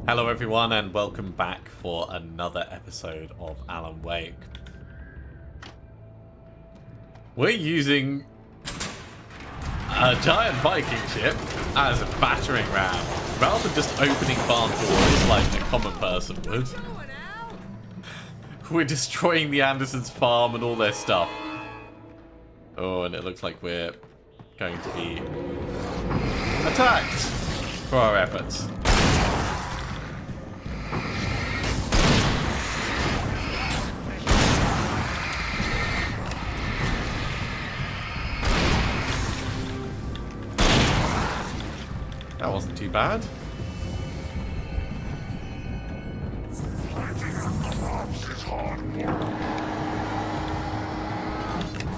Hello everyone and welcome back for another episode of Alan Wake. We're using a giant Viking ship as a battering ram, rather than just opening barn doors like a common person would. We're destroying the Andersons' farm and all their stuff. Oh, and it looks like we're going to be attacked for our efforts. That wasn't too bad.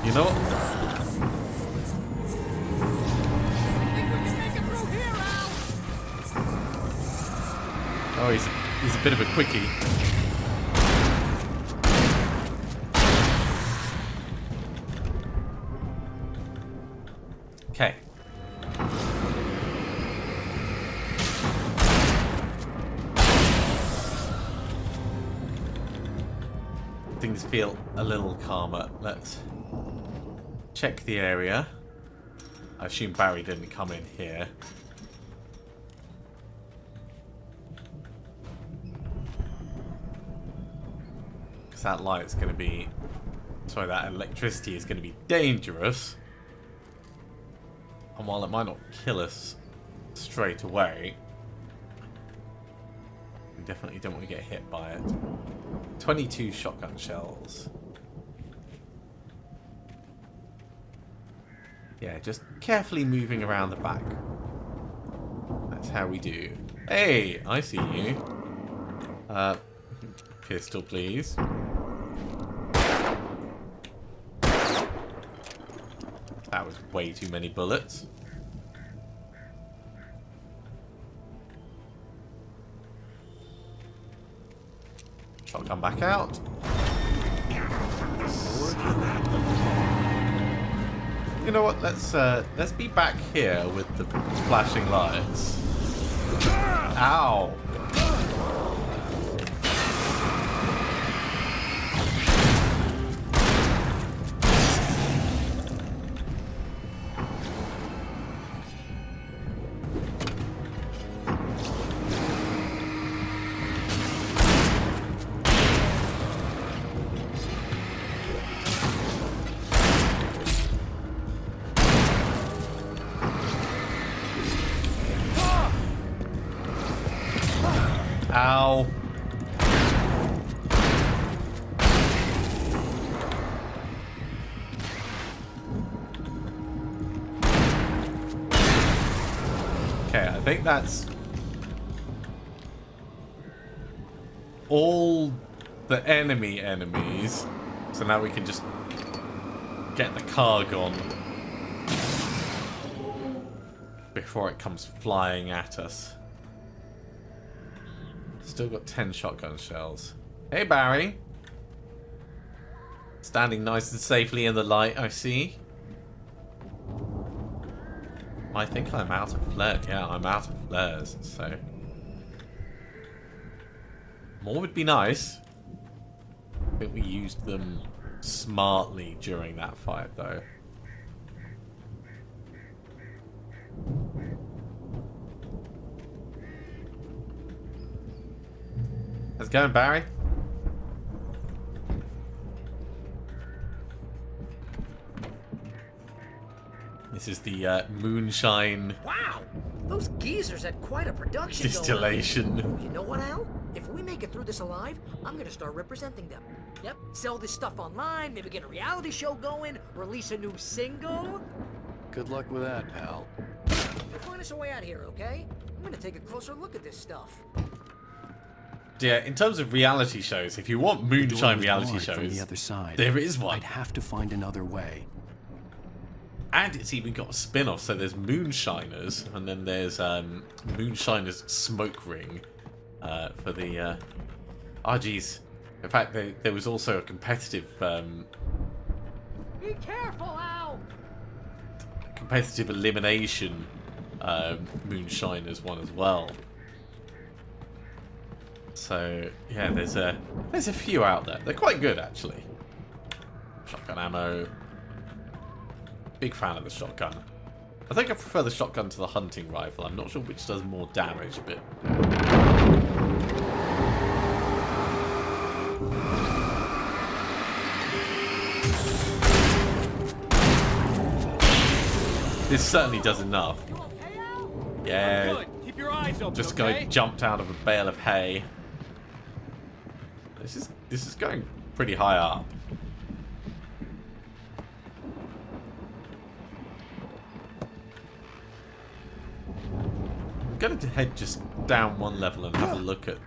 You know what? Oh, he's a bit of a quickie. Okay. Things feel a little calmer. Let's check the area. I assume Barry didn't come in here. Because that light's going to be... Sorry, that electricity is going to be dangerous. And while it might not kill us straight away, we definitely don't want to get hit by it. 22 shotgun shells. Yeah, just carefully moving around the back. That's how we do. Hey, I see you. Pistol, please. That was way too many bullets. Shotgun back out. You know what? Let's be back here with the flashing lights. Ow! Ow. Okay, I think that's all the enemies. So now we can just get the car gone before it comes flying at us. Still got 10 shotgun shells. Hey, Barry. Standing nice and safely in the light, I see. I think I'm out of flares. Yeah, I'm out of flares, so... More would be nice. I think we used them smartly during that fight, though. How's it going, Barry? This is the moonshine. Wow, those geezers had quite a production. Distillation. Going on. You know what, Al? If we make it through this alive, I'm gonna start representing them. Yep, sell this stuff online, maybe get a reality show going, release a new single. Good luck with that, pal. Find us a way out here, okay? I'm gonna take a closer look at this stuff. Yeah, in terms of reality shows, if you want moonshine reality shows, from the other side. there is one. I'd have to find another way. And it's even got a spin-off, so there's Moonshiners, and then there's Moonshiners Smoke Ring for the... Oh, geez. In fact, there was also a competitive... Be careful, Al! competitive elimination Moonshiners one as well. So yeah, there's a few out there. They're quite good actually. Shotgun ammo. Big fan of the shotgun. I think I prefer the shotgun to the hunting rifle. I'm not sure which does more damage, but this certainly does enough. Yeah. Good. Keep your eyes open. Just okay? guy jumped out of a bale of hay. This is going pretty high up. I'm going to head just down one level and have a look at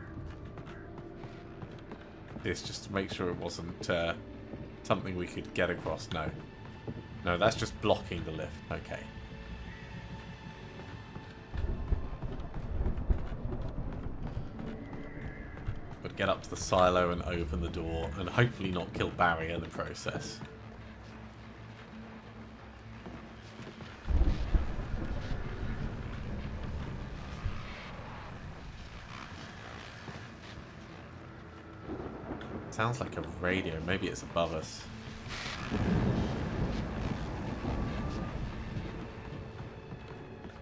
this just to make sure it wasn't something we could get across. No, that's just blocking the lift. Okay. But get up to the silo and open the door and hopefully not kill Barry in the process. Sounds like a radio. Maybe it's above us.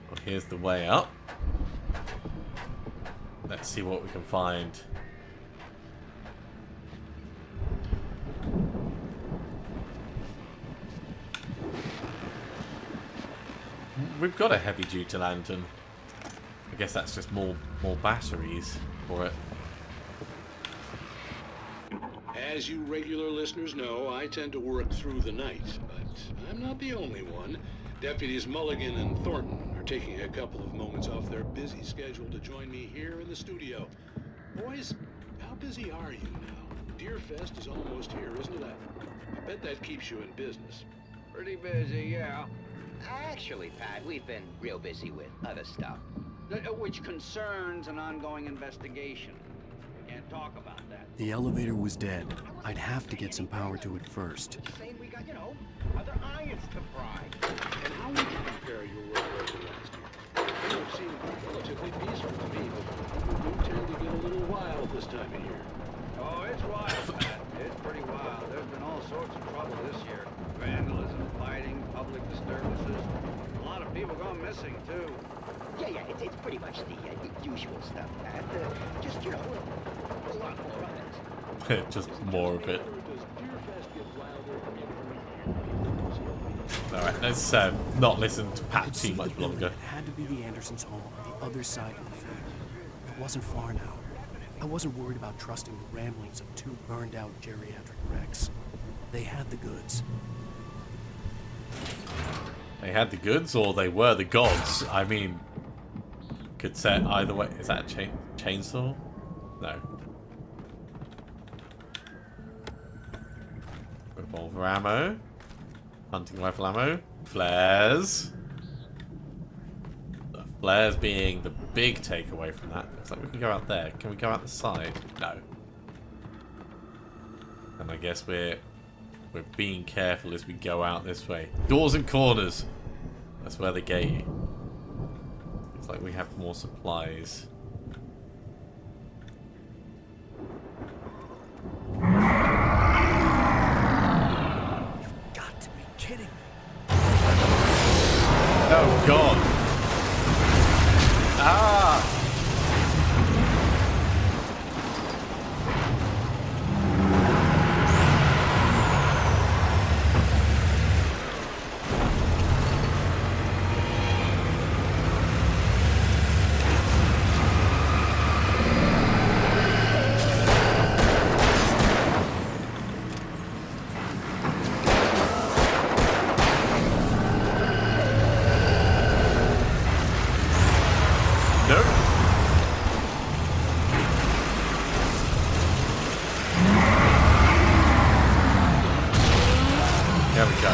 Well, here's the way up. Let's see what we can find. We've got a heavy-duty lantern. I guess that's just more batteries for it. As you regular listeners know, I tend to work through the night, but I'm not the only one. Deputies Mulligan and Thornton are taking a couple of moments off their busy schedule to join me here in the studio. Boys, how busy are you now? Deerfest is almost here, isn't it? I bet that keeps you in business. Pretty busy, yeah. Actually, Pat, we've been real busy with other stuff, which concerns an ongoing investigation. We can't talk about that. The elevator was dead. I'd have to get some power to it first. Saying we got, other irons to fry. And how would you compare your work rate to last year? It seemed relatively peaceful to me, but you do tend to get a little wild this time of year. Oh, it's wild, Pat. It's pretty wild. There's been all sorts of trouble this year. Vandalism, fighting, public disturbances. A lot of people gone missing, too. Yeah, it's pretty much the usual stuff, Pat. Just, a lot more of it. Just more of it. Alright, let's not listen to Pat too much longer. It had to be the Andersons' home on the other side of the field. It wasn't far now. I wasn't worried about trusting the ramblings of two burned-out geriatric wrecks. They had the goods. They had the goods, or they were the gods. I mean, could say it either way. Is that a chainsaw? No. Revolver ammo. Hunting rifle ammo. Flares. The flares being the big takeaway from that. Looks like we can go out there. Can we go out the side? No. And I guess we're being careful as we go out this way. Doors and corners. That's where they get you. Looks like we have more supplies. You've got to be kidding me. Oh God. Ah! There we go.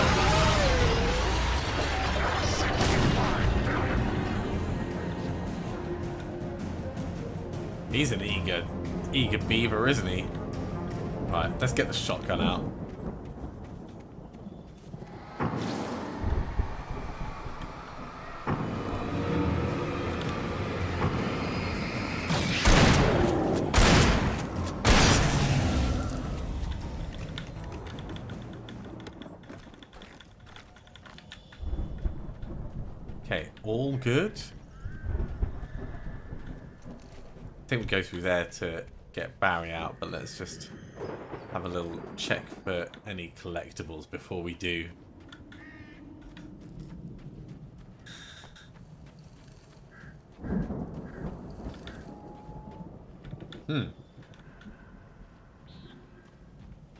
He's an eager beaver, isn't he? Right, let's get the shotgun out. all good. I think we go through there to get Barry out, but let's just have a little check for any collectibles before we do.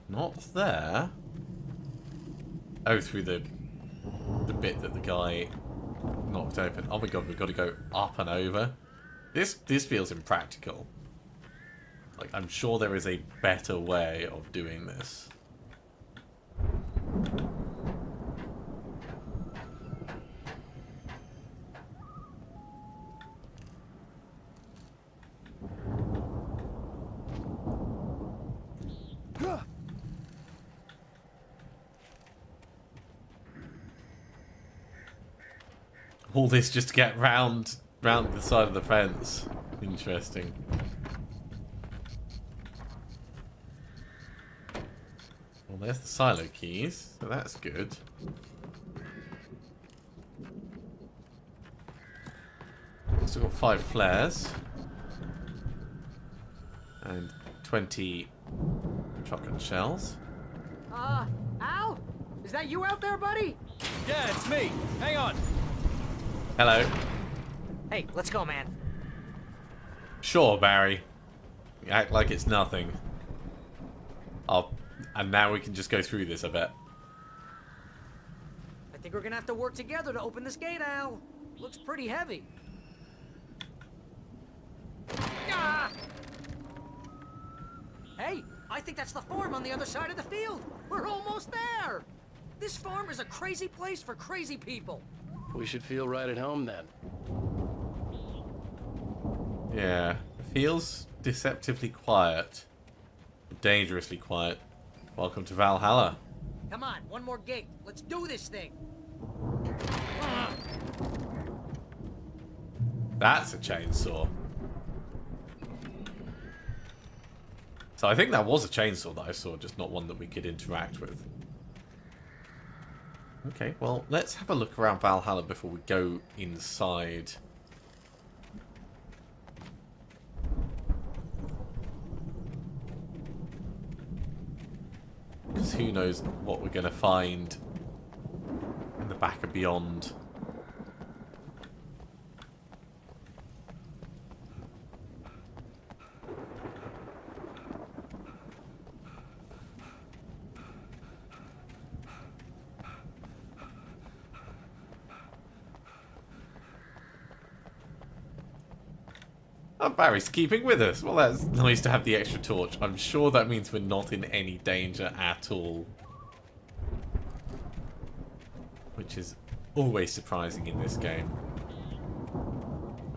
Not there. Oh, through the bit that the guy knocked open. Oh my god, we've got to go up and over. This feels impractical. Like, I'm sure there is a better way of doing this. All this just to get round the side of the fence. Interesting. Well, there's the silo keys, so that's good. Still got 5 flares. And 20 shotgun shells. Al? Is that you out there, buddy? Yeah, it's me. Hang on. Hello. Hey, let's go, man. Sure, Barry. You act like it's nothing. Oh, and now we can just go through this, I bet. I think we're gonna have to work together to open this gate, Al. Looks pretty heavy. Ah! Hey, I think that's the farm on the other side of the field. We're almost there. This farm is a crazy place for crazy people. We should feel right at home then. Yeah, it feels deceptively quiet. Dangerously quiet. Welcome to Valhalla. Come on, one more gate. Let's do this thing. That's a chainsaw. So I think that was a chainsaw that I saw, just not one that we could interact with. Okay, well, let's have a look around Valhalla before we go inside. Because who knows what we're going to find in the back of Beyond. Oh, Barry's keeping with us. Well, that's nice to have the extra torch. I'm sure that means we're not in any danger at all. Which is always surprising in this game.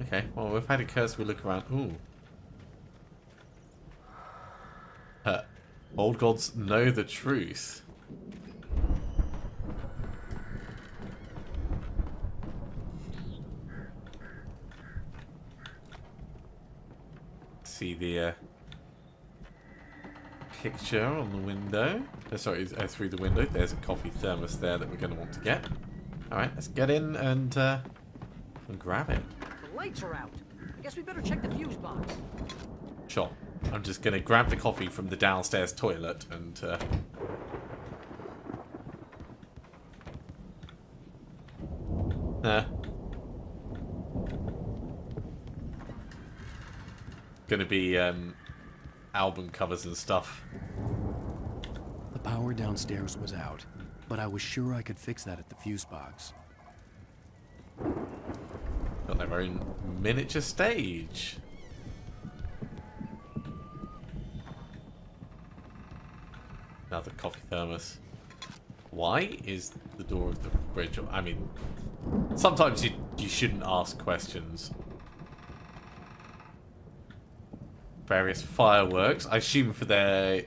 Okay, well, we've had a cursory look around. Ooh. Old gods know the truth. See the picture on the window. Sorry, through the window. There's a coffee thermos there that we're going to want to get. Alright, let's get in and grab it. The lights are out. I guess we better check the fuse box. Sure. I'm just going to grab the coffee from the downstairs toilet and... Gonna be album covers and stuff. The power downstairs was out, but I was sure I could fix that at the fuse box. Got their own miniature stage. Another coffee thermos. Why is the door of the fridge? I mean, sometimes you shouldn't ask questions. Various fireworks, I assume for their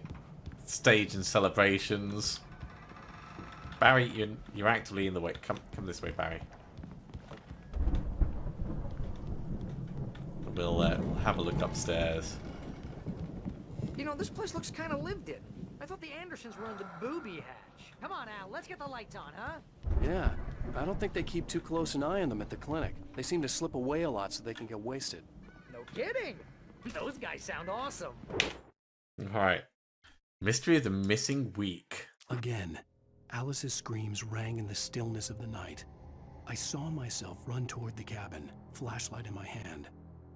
stage and celebrations. Barry, you're actively in the way. Come this way, Barry. We'll have a look upstairs. You know, this place looks kind of lived in. I thought the Andersons were on the booby hatch. Come on, Al, let's get the lights on, huh? Yeah, I don't think they keep too close an eye on them at the clinic. They seem to slip away a lot so they can get wasted. No kidding. Those guys sound awesome. Alright. Mystery of the Missing Week. Again, Alice's screams rang in the stillness of the night. I saw myself run toward the cabin, flashlight in my hand.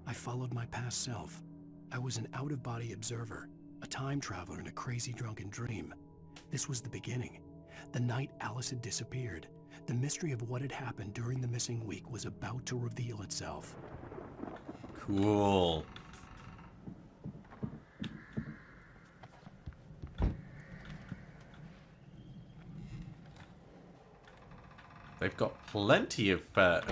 I followed my past self. I was an out-of-body observer, a time traveler in a crazy drunken dream. This was the beginning. The night Alice had disappeared. The mystery of what had happened during the missing week was about to reveal itself. Cool. They've got plenty of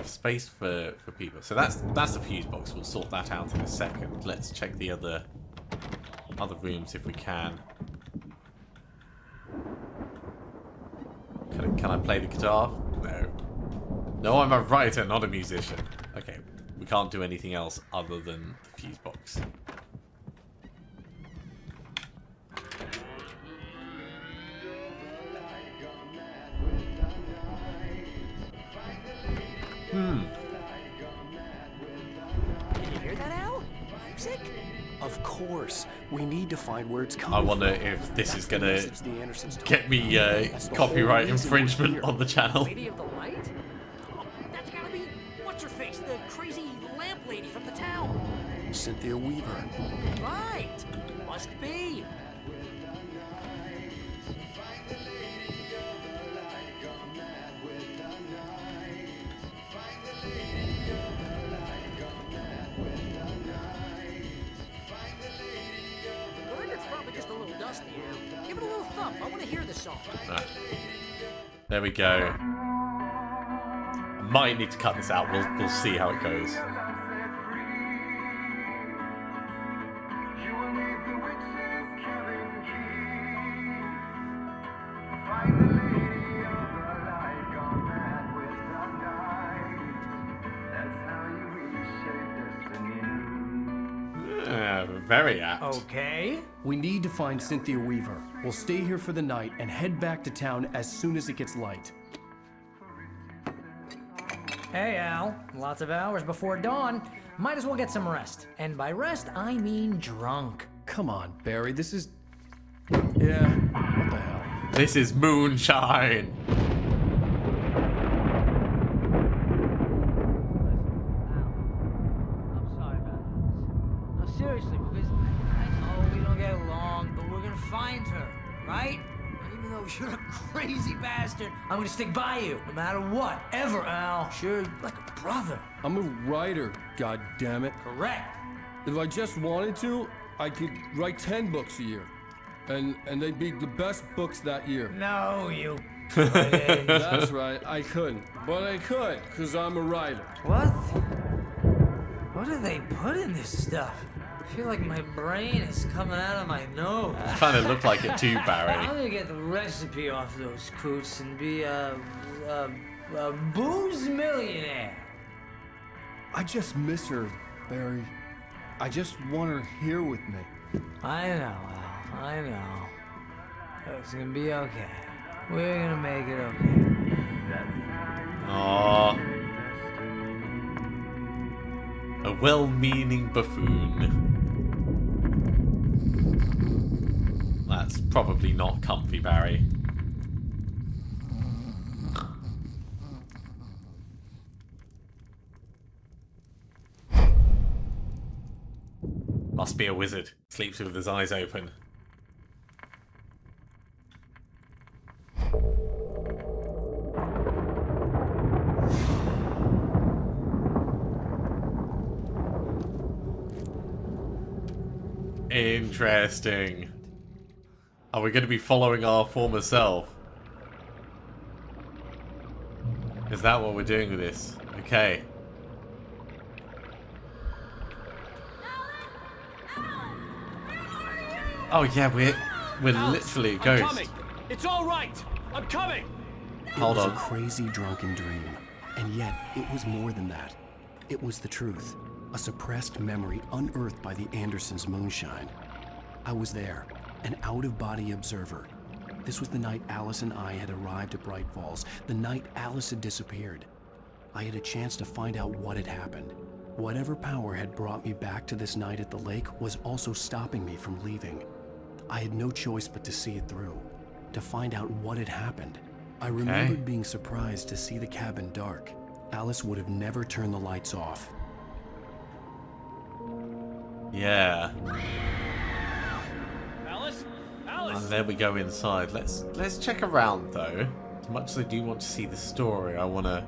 space for people. So that's the fuse box. We'll sort that out in a second. Let's check the other rooms if we can. Can I play the guitar? No. No, I'm a writer, not a musician. Okay, we can't do anything else other than the fuse box. Can you hear that, Al? Music? Of course, we need to find where it's coming I from. wonder if this is gonna Message the Andersons told get me That's the copyright whole reason we're infringement here. on the channel. Lady of the Light? Oh, that's gotta be what's-her-face, the crazy lamp lady from the town. Cynthia Weaver. Right. Must be. The record's probably just a little dusty now. Give it a little thump. I want to hear this song. Ah. There we go. I might need to cut this out. We'll see how it goes. Very apt. Okay. We need to find Cynthia Weaver. We'll stay here for the night and head back to town as soon as it gets light. Hey, Al. Lots of hours before dawn. Might as well get some rest. And by rest, I mean drunk. Come on, Barry, this is... Yeah, what the hell? This is moonshine. I'm sorry about this. No, seriously, because I know we don't get along, but we're gonna find her, right? Even though you're a crazy bastard, I'm gonna stick by you, no matter what, ever, Al. Sure, like a brother. I'm a writer, goddammit. Correct. If I just wanted to, I could write 10 books a year. And they'd be the best books that year. No, you. couldn't. That's right, I couldn't. But I could, because I'm a writer. What? What do they put in this stuff? I feel like my brain is coming out of my nose. Kind of look like it too, I'm Barry. gonna get the recipe off those coots and be a booze millionaire. I just miss her, Barry. I just want her here with me. I know, Al. I know. It's gonna be okay. We're gonna make it okay. Aww. A well-meaning buffoon. That's probably not comfy, Barry. Must be a wizard. Sleeps with his eyes open. Interesting. Are we going to be following our former self? Is that what we're doing with this? Okay. Oh yeah, we're literally a I'm ghost. coming. It's all right. I'm coming. Hold It was on. a crazy drunken dream, and yet it was more than that. It was the truth, a suppressed memory unearthed by the Andersons' moonshine. I was there, an out-of-body observer. This was the night Alice and I had arrived at Bright Falls, the night Alice had disappeared. I had a chance to find out what had happened. Whatever power had brought me back to this night at the lake was also stopping me from leaving. I had no choice but to see it through, to find out what had happened. I remembered being surprised to see the cabin dark. Alice would have never turned the lights off. Yeah. Alice? Alice! And there we go inside. Let's check around though. As much as I do want to see the story, I want to...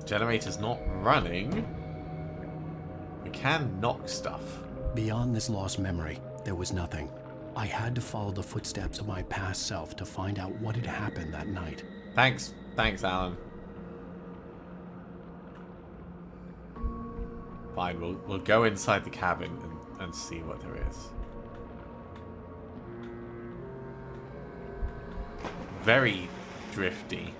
Generator's not running. We can knock stuff. Beyond this lost memory, there was nothing. I had to follow the footsteps of my past self to find out what had happened that night. Thanks, Alan. Fine, we'll go inside the cabin and see what there is. Very drifty.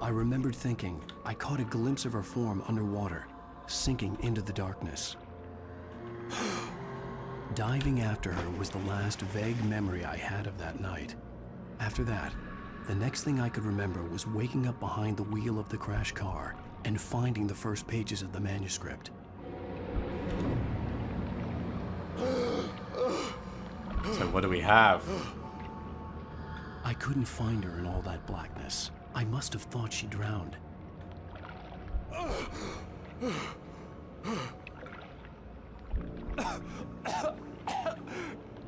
I remembered thinking I caught a glimpse of her form underwater, sinking into the darkness. Diving after her was the last vague memory I had of that night. After that, the next thing I could remember was waking up behind the wheel of the crashed car and finding the first pages of the manuscript. So what do we have? I couldn't find her in all that blackness. I must have thought she drowned.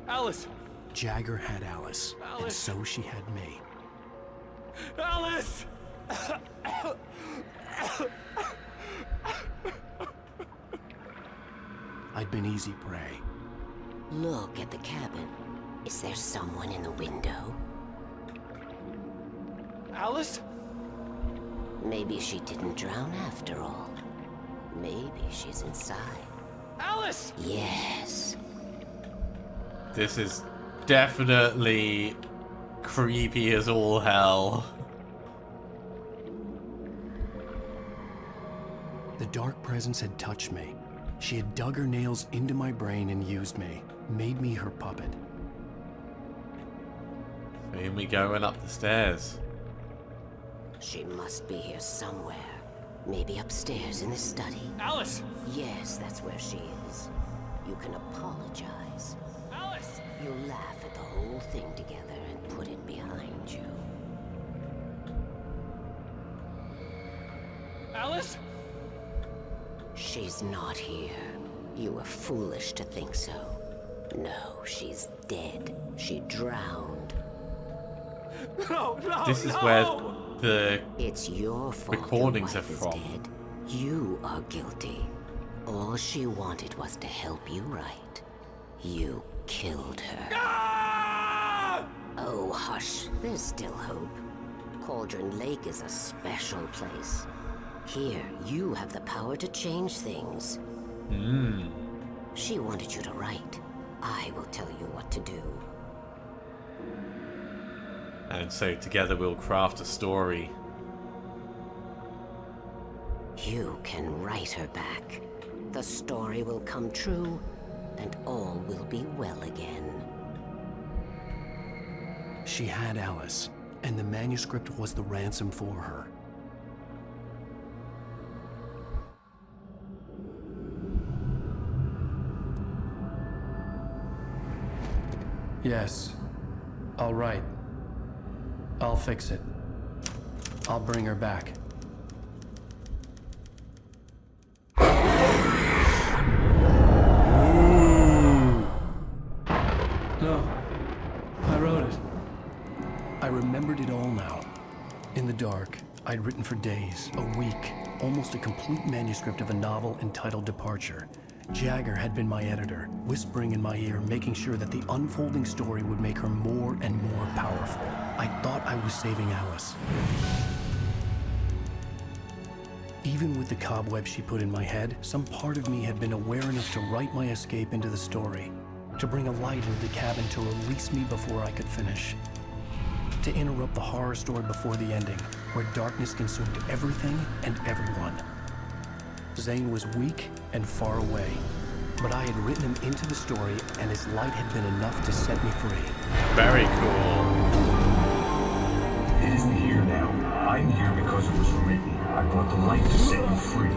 Alice! Jagger had Alice, and so she had me. Alice! I'd been easy prey. Look at the cabin. Is there someone in the window? Alice? Maybe she didn't drown after all. Maybe she's inside. Alice! Yes. This is definitely creepy as all hell. The dark presence had touched me. She had dug her nails into my brain and used me, made me her puppet. Here we go and up the stairs. She must be here somewhere. Maybe upstairs in the study. Alice! Yes, that's where she is. You can apologize. Alice! You laugh at the whole thing together and put it behind you. Alice? She's not here. You were foolish to think so. No, she's dead. She drowned. No, no, This is no! where the It's your fault recordings your are wife is from. dead. You are guilty. All she wanted was to help you right. You killed her. Ah! Oh, hush. There's still hope. Cauldron Lake is a special place. Here, you have the power to change things. She wanted you to write. I will tell you what to do. And so together we'll craft a story. You can write her back. The story will come true, and all will be well again. She had Alice, and the manuscript was the ransom for her. Yes. All right. I'll fix it. I'll bring her back. No. I wrote it. I remembered it all now. In the dark, I'd written for days, a week, almost a complete manuscript of a novel entitled Departure. Jagger had been my editor, whispering in my ear, making sure that the unfolding story would make her more and more powerful. I thought I was saving Alice. Even with the cobweb she put in my head, some part of me had been aware enough to write my escape into the story, to bring a light into the cabin to release me before I could finish, to interrupt the horror story before the ending, where darkness consumed everything and everyone. Zane was weak and far away. but I had written him into the story, and his light had been enough to set me free. Very cool. It isn't here now. I'm here because it was written. I brought the light to set you free.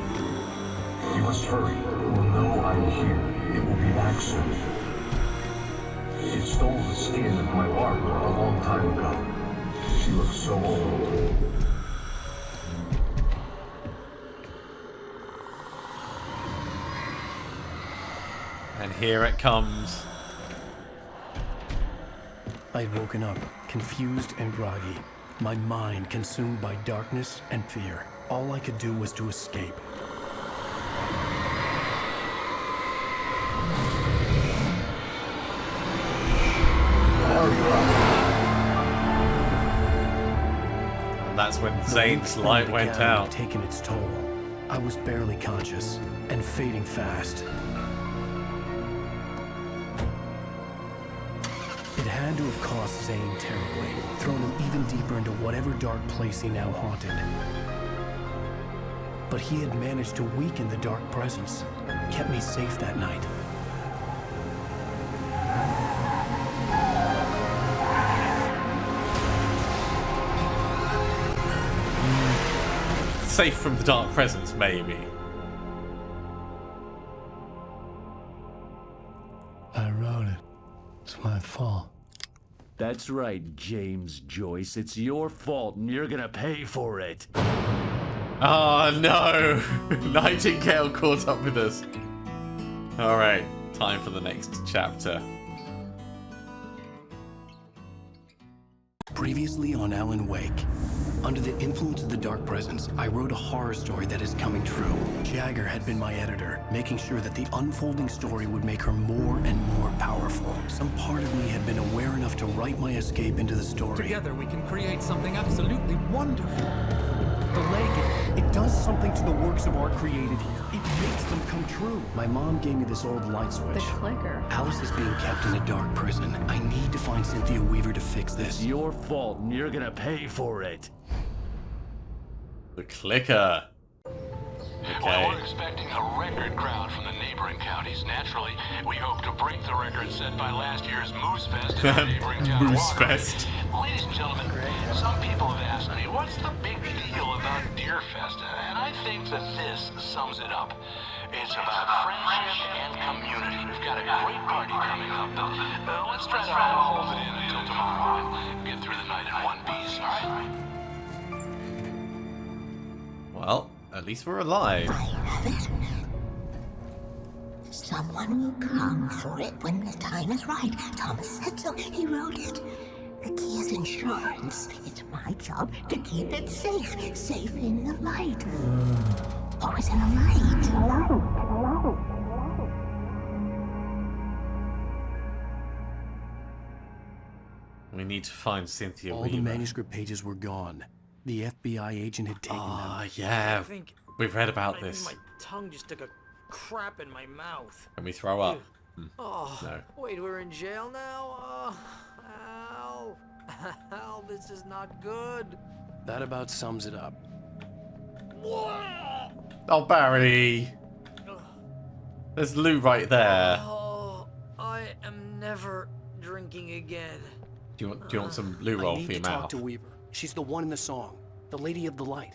You must hurry. It will know I'm here. It will be back soon. It stole the skin of my Barbara a long time ago. She looks so old. And here it comes. I had woken up, confused and groggy, my mind consumed by darkness and fear. All I could do was to escape. And that's when The Zane's weeks spent light at the went cabin had out. taken its toll. I was barely conscious and fading fast. It had to have cost Zane terribly, thrown him even deeper into whatever dark place he now haunted. But he had managed to weaken the dark presence, kept me safe that night. Safe from the dark presence, maybe. I wrote it. It's my fault. That's right, James Joyce. It's your fault, and you're gonna pay for it. Oh no! Nightingale caught up with us. Alright, time for the next chapter. Previously on Alan Wake. Under the influence of the dark presence, I wrote a horror story that is coming true. Jagger had been my editor, making sure that the unfolding story would make her more and more powerful. Some part of me had been aware enough to write my escape into the story. Together we can create something absolutely wonderful. The lake, it does something to the works of art created here. It makes them come true. My mom gave me this old light switch. The clicker. Alice is being kept in a dark prison. I need to find Cynthia Weaver to fix this. It's your fault, and you're gonna pay for it. The clicker. Well, we're expecting a record crowd from the neighboring counties. Naturally, we hope to break the record set by last year's Moose Fest in the neighboring town of Moose Walker. Fest. Ladies and gentlemen, some people have asked me, what's the big deal about Deer Fest? And I think that this sums it up. It's about friendship and community. We've got a great party coming up. Let's try to hold it in until tomorrow and get through the night in one piece, all right? Well, at least we're alive. I have it. Someone will come for it when the time is right. Thomas said so. He wrote it. The key is insurance. It's my job to keep it safe. Safe in the light. Always in the light. We need to find Cynthia All Weaver. the manuscript pages were gone. The FBI agent had taken them. Ah, yeah. I think We've read about I think this. my tongue just took a crap in my mouth. Can we throw up? Oh, No. wait, we're in jail now? Oh, Al. Al, this is not good. That about sums it up. Oh, Barry. There's Lou right there. Oh, I am never drinking again. Do you want some Lou roll I need for your to talk mouth? to Weaver. She's the one in the song. The Lady of the Light.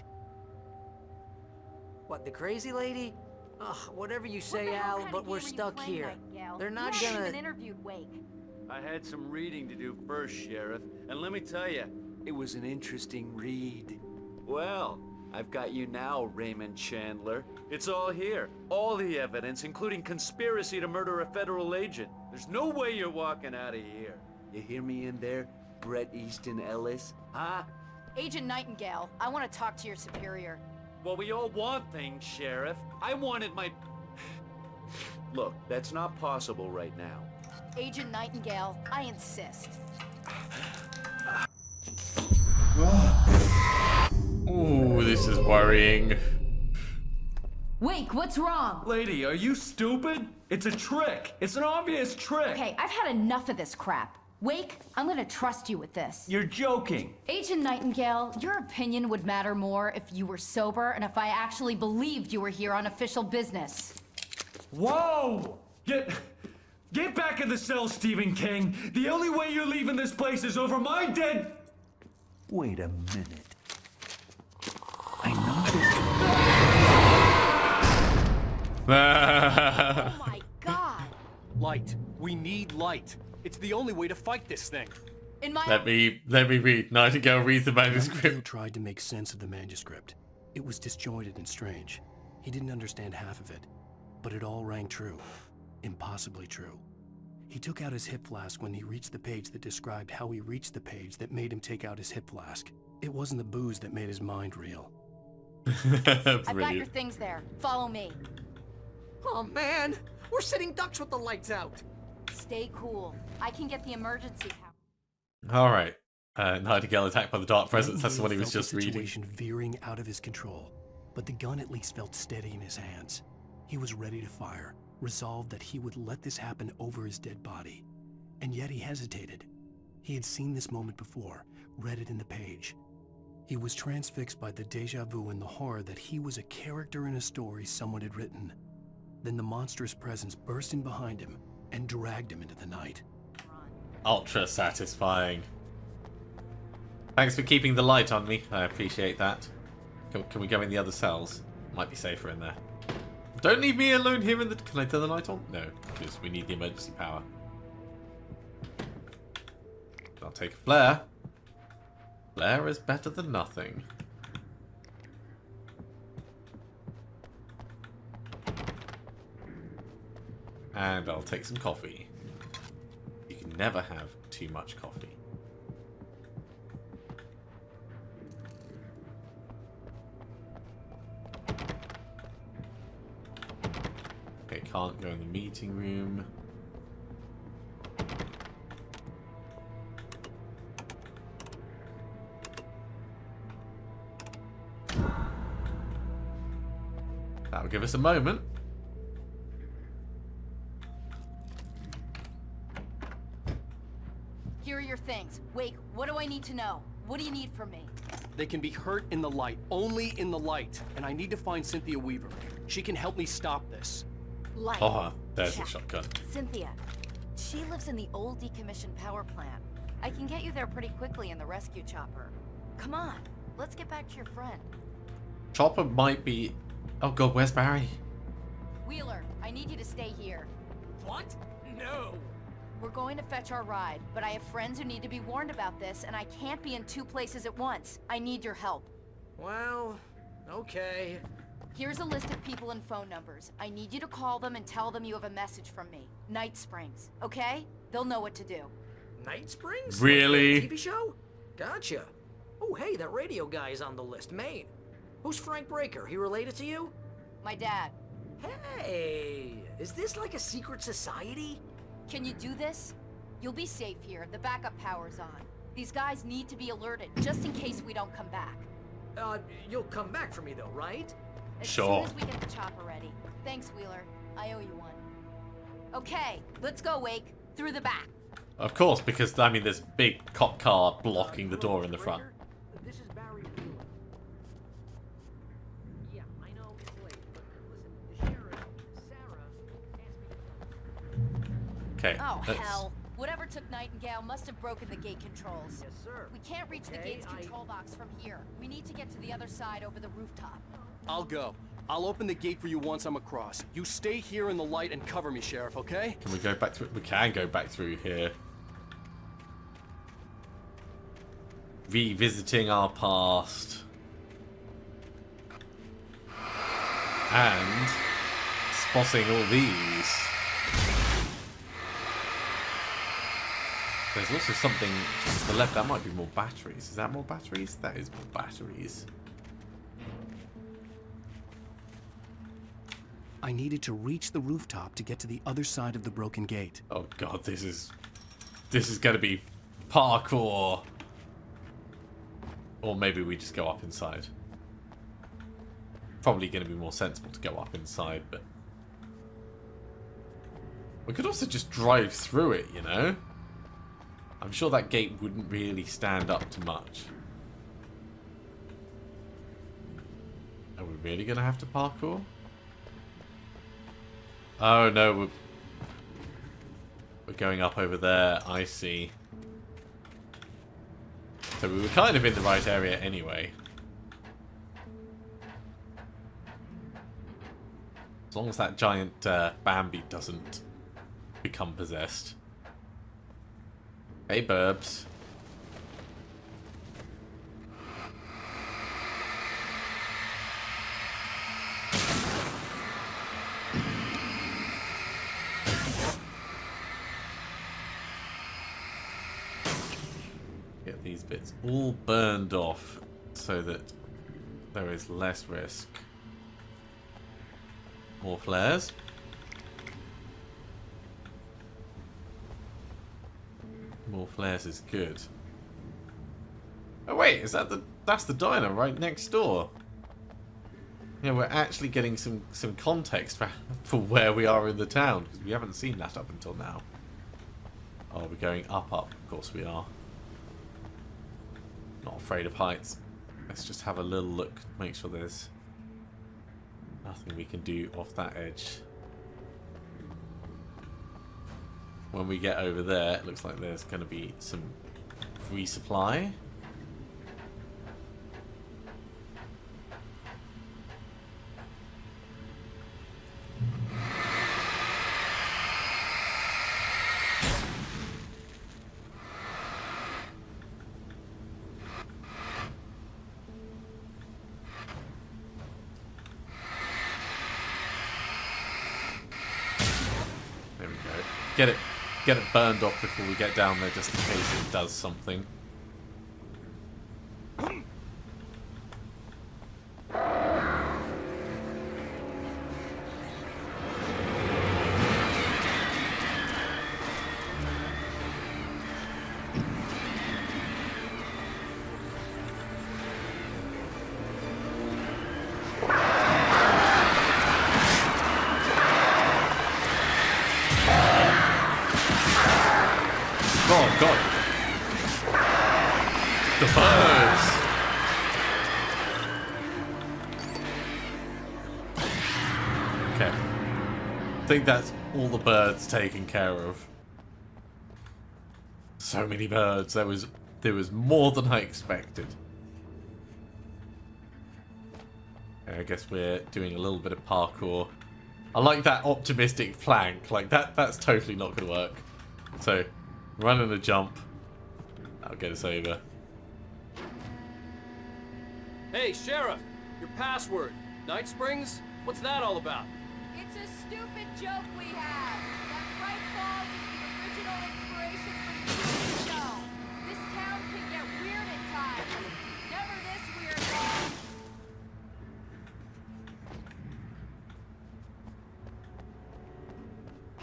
What, the crazy lady? Ugh, whatever you say, Al, but we're stuck here. They're not gonna... interviewed Wake. I had some reading to do first, Sheriff, and let me tell you, it was an interesting read. Well, I've got you now, Raymond Chandler. It's all here. All the evidence, including conspiracy to murder a federal agent. There's no way you're walking out of here. You hear me in there, Bret Easton Ellis? Huh? Agent Nightingale, I want to talk to your superior. Well, we all want things, Sheriff. I wanted my... Look, that's not possible right now. Agent Nightingale, I insist. Ooh, this is worrying. Wake, what's wrong? Lady, are you stupid? It's a trick. It's an obvious trick. Okay, I've had enough of this crap. Wake, I'm gonna trust you with this. You're joking. Agent Nightingale, your opinion would matter more if you were sober and if I actually believed you were here on official business. Whoa! Get back in the cell, Stephen King. The only way you're leaving this place is over my dead... Wait a minute. I know Oh my god! Light. We need light. It's the only way to fight this thing. In my Let me read. Nightingale reads the Nightingale manuscript. tried to make sense of the manuscript. It was disjointed and strange. He didn't understand half of it, but it all rang true. Impossibly true. He took out his hip flask when he reached the page that described how he reached the page that made him take out his hip flask. It wasn't the booze that made his mind reel. I've got your things there. Follow me. Oh man, we're sitting ducks with the lights out. Stay cool. I can get the emergency power. All right. Nightingale attacked by the dark presence. That's what he was just reading. The situation veering out of his control, but the gun at least felt steady in his hands. He was ready to fire, resolved that he would let this happen over his dead body. And yet he hesitated. He had seen this moment before, read it in the page. He was transfixed by the deja vu and the horror that he was a character in a story someone had written. Then the monstrous presence burst in behind him and dragged him into the night. Ultra satisfying. Thanks for keeping the light on me. I appreciate that. Can we go in the other cells? Might be safer in there. Don't leave me alone here in the... Can I turn the light on? No, because we need the emergency power. I'll take a flare. Flare is better than nothing. And I'll take some coffee. You can never have too much coffee. Okay, can't go in the meeting room. That'll give us a moment. Here are your things. Wake, what do I need to know? What do you need from me? They can be hurt in the light, only in the light. And I need to find Cynthia Weaver. She can help me stop this. Light. Oh, there's Check. a shotgun. Cynthia. She lives in the old decommissioned power plant. I can get you there pretty quickly in the rescue chopper. Come on, let's get back to your friend. Chopper might be... Oh god, where's Barry? Wheeler, I need you to stay here. What? No. We're going to fetch our ride, but I have friends who need to be warned about this, and I can't be in two places at once. I need your help. Well, okay. Here's a list of people and phone numbers. I need you to call them and tell them you have a message from me. Night Springs, okay? They'll know what to do. Night Springs? Really? Like the TV show? Gotcha. Oh, hey, that radio guy is on the list. Maine. Who's Frank Breaker? He related to you? My dad. Hey, is this like a secret society? Can you do this? You'll be safe here. The backup power's on. These guys need to be alerted, just in case we don't come back. You'll come back for me though, right? As Sure. soon as we get the chopper ready. Thanks, Wheeler. I owe you one. Okay, let's go, Wake. Through the back. Of course, because, I mean, there's a big cop car blocking the door in the front. This is Barry Wheeler. Yeah, I know it's late, but listen, the sheriff, Sarah, asked me to... Okay. Oh, let's- hell. Whatever took Nightingale must have broken the gate controls. Yes, sir. We can't reach the gate's control box from here. We need to get to the other side over the rooftop. I'll go. I'll open the gate for you once I'm across. You stay here in the light and cover me, Sheriff, okay? Can we go back through? We can go back through here. Revisiting our past. And spotting all these. There's also something to the left. That might be more batteries. Is that more batteries? That is more batteries. I needed to reach the rooftop to get to the other side of the broken gate. Oh god, this is going to be parkour. Or maybe we just go up inside. Probably going to be more sensible to go up inside, but we could also just drive through it, you know? I'm sure that gate wouldn't really stand up to much. Are we really going to have to parkour? Oh no, going up over there. I see. So we were kind of in the right area anyway. As long as that giant Bambi doesn't become possessed. Hey, Burbs. Get these bits all burned off so that there is less risk. More flares. More flares is good. Oh wait, is that that's the diner right next door? Yeah, we're actually getting some context for where we are in the town, because we haven't seen that up until now. Oh, we're going up. Of course we are. Not afraid of heights. Let's just have a little look, make sure there's nothing we can do off that edge. When we get over there, it looks like there's going to be some resupply. There we go. Get it burned off before we get down there, just in case it does something. Oh god. The birds. Okay. I think that's all the birds taken care of. So many birds. There was more than I expected. I guess we're doing a little bit of parkour. I like that optimistic plank. Like that's totally not gonna work. So run and a jump. That'll get us over. Hey, Sheriff! Your password. Night Springs? What's that all about? It's a stupid joke we have. That Bright Falls is the original inspiration for the TV show. This town can get weird at times. Never this weird, though.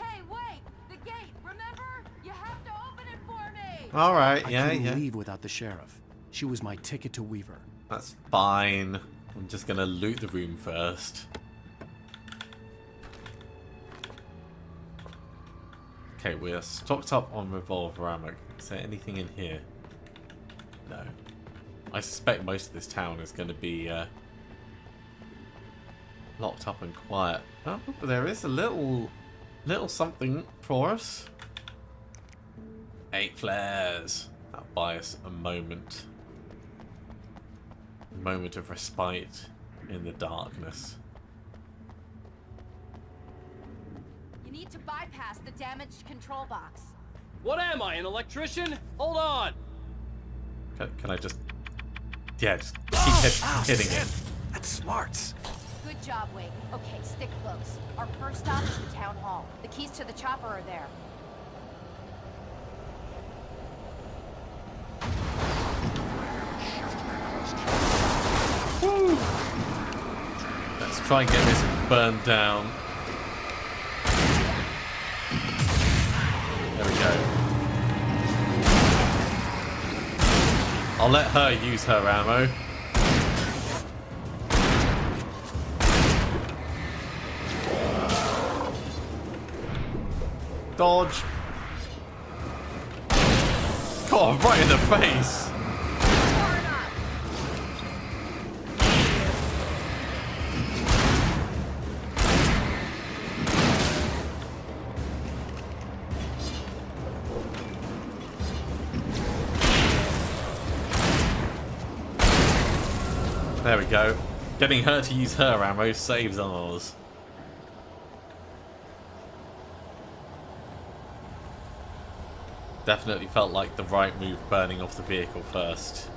Hey, wait! The gate, remember? You have to open it for me! Alright, I couldn't leave without the sheriff. She was my ticket to Weaver. That's fine. I'm just gonna loot the room first. Okay, we're stocked up on revolver ammo. Is there anything in here? No. I suspect most of this town is going to be locked up and quiet. Oh, but there is a little something for us. 8 flares. That'll buy us a moment. A moment of respite in the darkness. You need to bypass the damaged control box. What am I, an electrician? Hold on! Can I just... Yeah, just keep hitting it. That's smart. Good job, Wade. Okay, stick close. Our first stop is the town hall. The keys to the chopper are there. Woo! Let's try and get this burned down. There we go. I'll let her use her ammo. Dodge. God, right in the face. There we go. Getting her to use her ammo saves ours. Definitely felt like the right move burning off the vehicle first.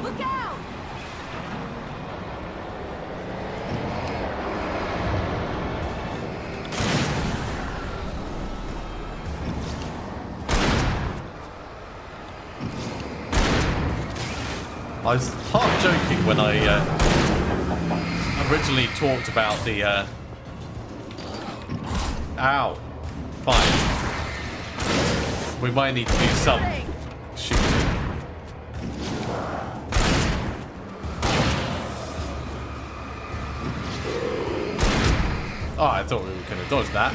Look out! I was half joking when I originally talked about the ow. Fine. We might need to do some shooting. Oh, I thought we were going to dodge that.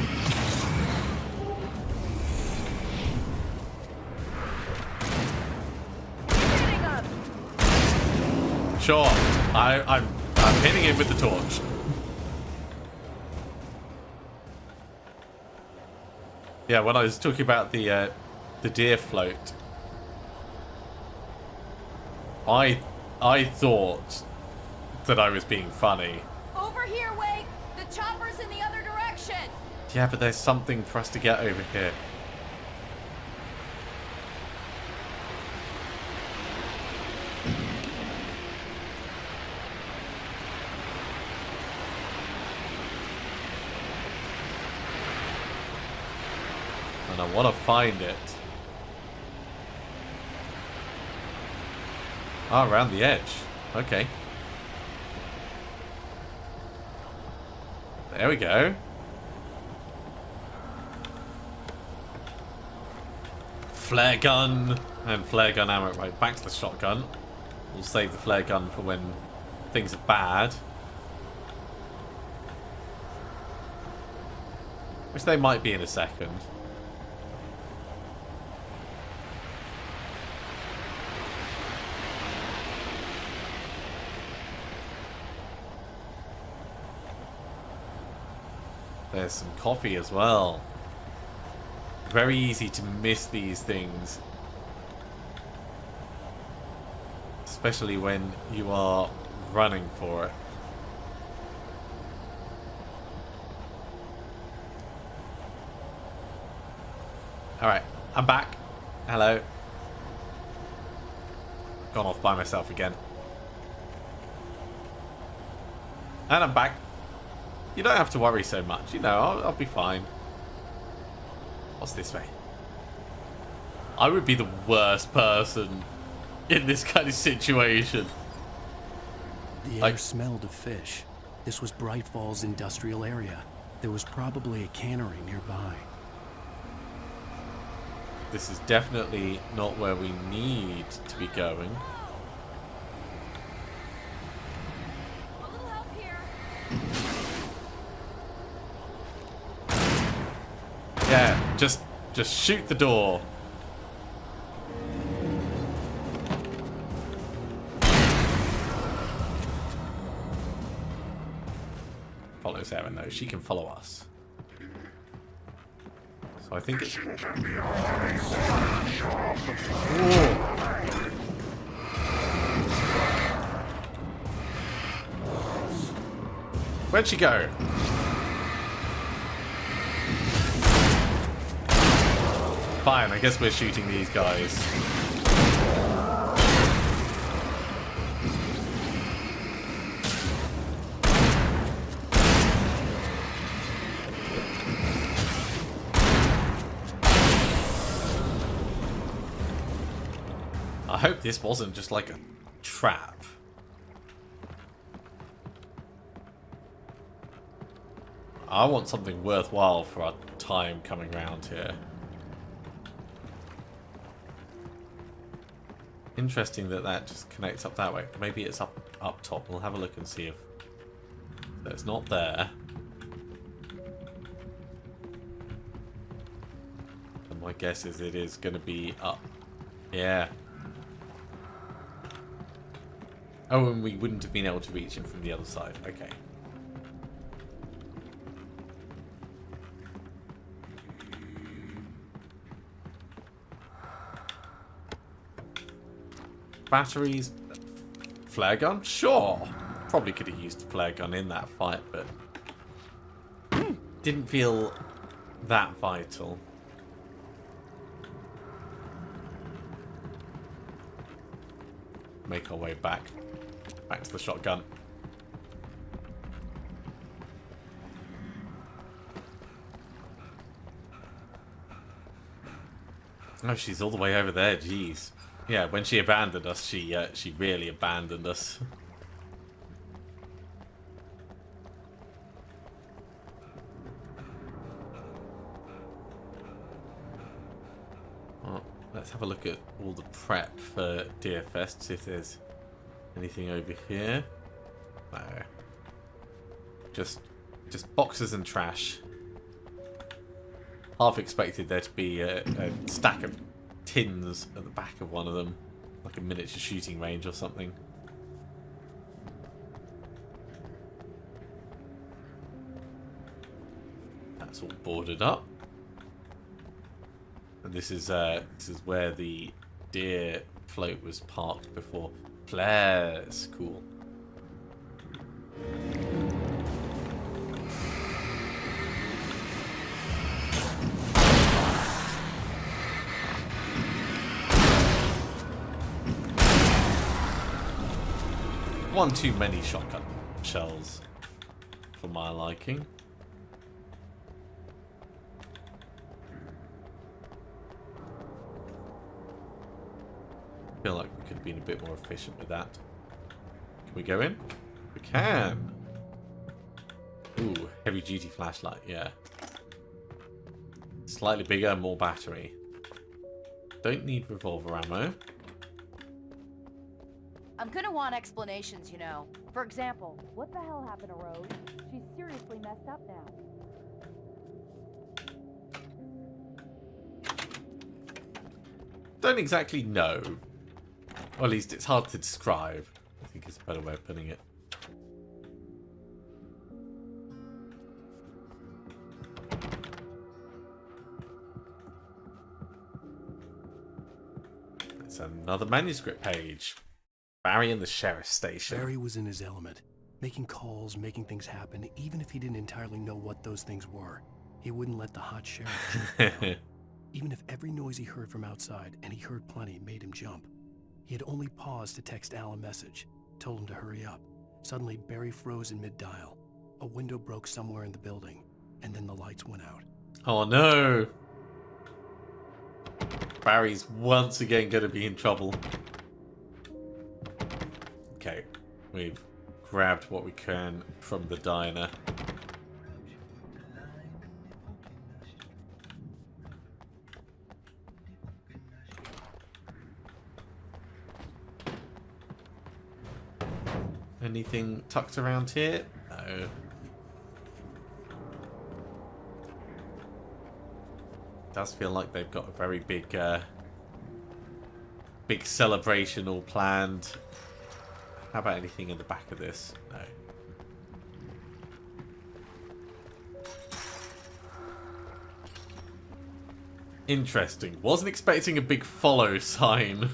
Sure, I'm hitting him with the torch. Yeah, when I was talking about the deer float, I thought that I was being funny. Over here, Wake! The chopper's in the other direction! Yeah, but there's something for us to get over here. And I want to find it. Ah, around the edge. Okay. There we go. Flare gun and flare gun ammo. Right, back to the shotgun. We'll save the flare gun for when things are bad. Which they might be in a second. There's some coffee as well. Very easy to miss these things. Especially when you are running for it. Alright, I'm back. Hello. Gone off by myself again. And I'm back. You don't have to worry so much. You know, I'll be fine. What's this way? I would be the worst person in this kind of situation. The air smelled of fish. This was Bright Falls industrial area. There was probably a cannery nearby. This is definitely not where we need to be going. A little help here. Yeah, just shoot the door. Follow Sarah, no, she can follow us. So I think it's... Ooh. Where'd she go? Fine, I guess we're shooting these guys. I hope this wasn't just like a trap. I want something worthwhile for our time coming round here. Interesting that that just connects up that way. Maybe it's up top. We'll have a look and see if it's not there. And my guess is it is going to be up. Yeah. Oh, and we wouldn't have been able to reach him from the other side. Okay. batteries. Flare gun? Sure. Probably could have used a flare gun in that fight, but didn't feel that vital. Make our way back to the shotgun. Oh, she's all the way over there. Jeez. Yeah, when she abandoned us, she really abandoned us. Well, let's have a look at all the prep for Deerfest, see if there's anything over here. No. Just boxes and trash. Half expected there to be a stack of tins at the back of one of them, like a miniature shooting range or something. That's all boarded up. And this is where the deer float was parked before. Flares, cool. One too many shotgun shells for my liking. Feel like we could have been a bit more efficient with that. Can we go in? We can. Ooh, heavy duty flashlight, yeah. Slightly bigger, more battery. Don't need revolver ammo. I'm gonna want explanations, you know. For example, what the hell happened to Rose? She's seriously messed up now. Don't exactly know. Or at least it's hard to describe, I think is a better way of putting it. It's another manuscript page. Barry in the sheriff's station. Barry was in his element, making calls, making things happen, even if he didn't entirely know what those things were. He wouldn't let the hot sheriff jump down. Even if every noise he heard from outside, and he heard plenty, made him jump. He had only paused to text Al a message, told him to hurry up. Suddenly, Barry froze in mid-dial. A window broke somewhere in the building, and then the lights went out. Oh no! Barry's once again going to be in trouble. Okay, we've grabbed what we can from the diner. Anything tucked around here? No. Does feel like they've got a very big big celebration all planned. How about anything in the back of this? No. Interesting. Wasn't expecting a big follow sign.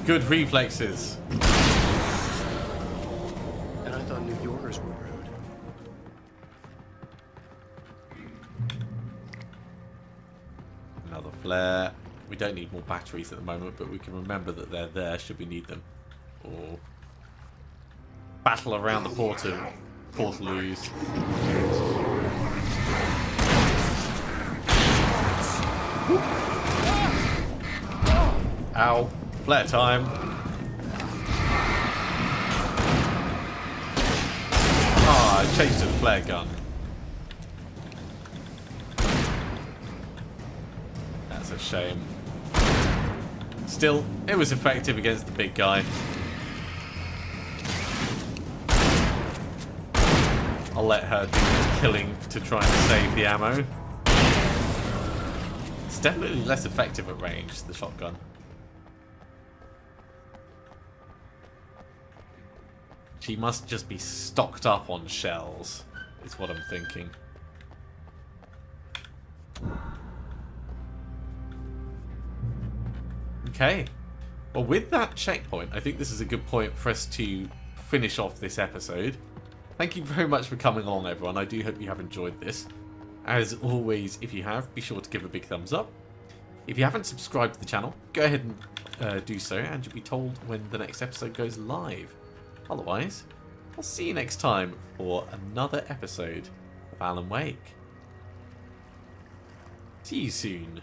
Good reflexes. And I thought New Yorkers were rude. Another flare. We don't need more batteries at the moment, but we can remember that they're there should we need them. Or battle around the portaloos. Ow. Flare time. Ah, I changed to the flare gun. That's a shame. Still, it was effective against the big guy. I'll let her do the killing to try and save the ammo. It's definitely less effective at range, the shotgun. She must just be stocked up on shells, is what I'm thinking. Okay. Well, with that checkpoint, I think this is a good point for us to finish off this episode. Thank you very much for coming along, everyone. I do hope you have enjoyed this. As always, if you have, be sure to give a big thumbs up. If you haven't subscribed to the channel, go ahead and do so, and you'll be told when the next episode goes live. Otherwise, I'll see you next time for another episode of Alan Wake. See you soon.